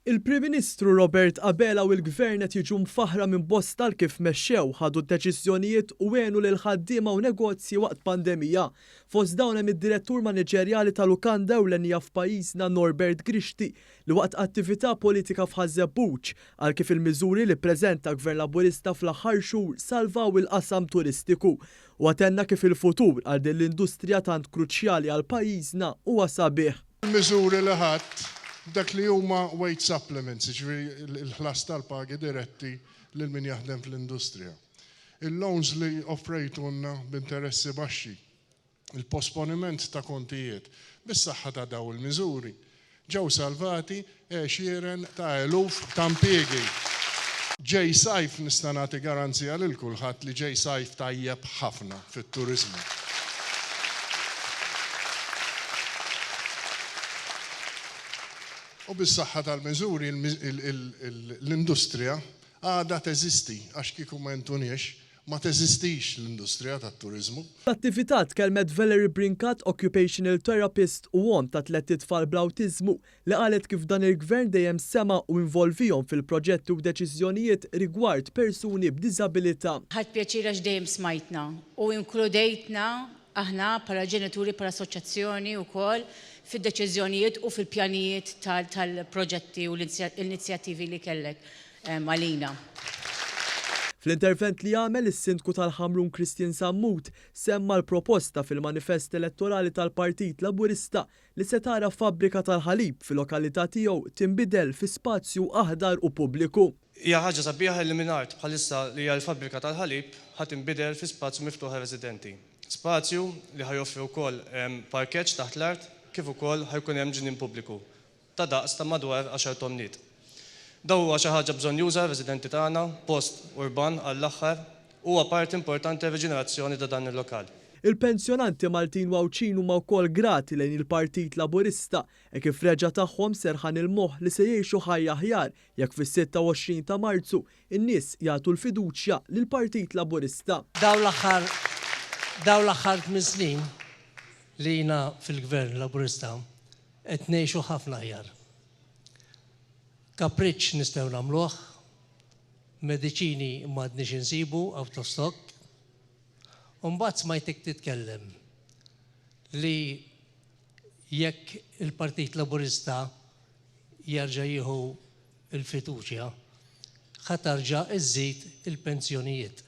Il-Prim Ministru Robert Abela u l-Gvern qed jiġu mfaħra minn bosta l kif mexxew ħadu d-deċiżjonijiet u għenu lil ħaddiema u negozji waqt pandemija. Fost dawn hemm id-Direttur Maniġerjali tal-Lukanda ewlenija f'pajjiżna Norbert Grixti li waqt attività politika f'Ħażebbuġ għal kif il-miżuri li ppreżenta Gvern Laburista fl-aħħar xhur salvaw il-qasam turistiku u għatenna kif il-futur għal din l-industrija tant kruċjali għal pajjiżna huwa sabiħ. Il-miżuri li ħadd dak li huma wage supplements, ġifieri il-ħlas tal-pagi diretti lil min jaħdem fl-industrija. Il-loans li offrejtunna b'interessi baxxi, il-posponiment ta' kontijiet, bis-saħħa ta' daw il-miżuri. Ġew salvati għexieren ta' eluf ta' impjiegi. Ġej sajf nista' nagħti garanzija lil kulħadd li ġej sajf tajjeb ħafna fit-turiżmu. U bis-saħħa tal-miżuri l-industrija għadha teżisti għax kieku ma ntuniex ma teżistix l-industrija tat-turiżmu. L-attività tkellmet Valerie Brinkat, occupational therapist u om ta' 3 tfal bl-awtiżmu li qalet kif dan il-Gvern dejjem sema u involvihom fil-proġetti u deċiżjonijiet rigward persuni b'diżabilità. Ħadd pjaċir għax dejjem smajtna u inkludejtna aħna bħala ġenituri bħala assoċjazzjoni wkoll fid-deċiżjonijiet u fil-pjanijiet tal-proġetti u l-inizjattivi li kellek għalina. Fl-intervent li għamel is-Sindku tal-Ħamrun Christian Sammut semma l-proposta fil-manifest elettorali tal-Partit Laburista li se tara fabbrika tal-ħalib fil-lokalità tiegħu tinbidel fi spazju aħdar u pubbliku. Hija ħaġa sabiħa li mingħajr bħalissa li hija l-fabbrika tal-ħalib ħadd inbidel fi spazju miftuħ residenti. Spazju li ħajoffri wkoll parkeġġ taħt l-art kif ukoll ħajkun hemm ġinien pubbliku ta' daqs ta' madwar 10 tonnit. Daw huwa xi ħaġa bżonn juża residenti tagħna post urban għall-aħħar huwa parti importanti reġenerazzjoni ta' dan il-lokal. Il-pensjonanti Maltin Wawċin huma wkoll grati lejn il-Partit Laburista e kif reġa' tagħhom serħan il-moħħ li se jgħixu ħajja aħjar jekk fis-26 ta' Marzu in-nies jagħtu l-fiduċja lill-Partit Laburista. Daw l-aħħar 8 snin li jiena fil-Gvern Laburista qed ngħixu ħafna aħjar. Kapriċċ nistgħu nagħmluh, mediċini m'għadniex insibu out of stock, u mbagħad smajtek titkellem li jekk il-Partit Laburista jerġa' jieħu l-fiduċja ħatarġa' iżżid il-pensjonijiet.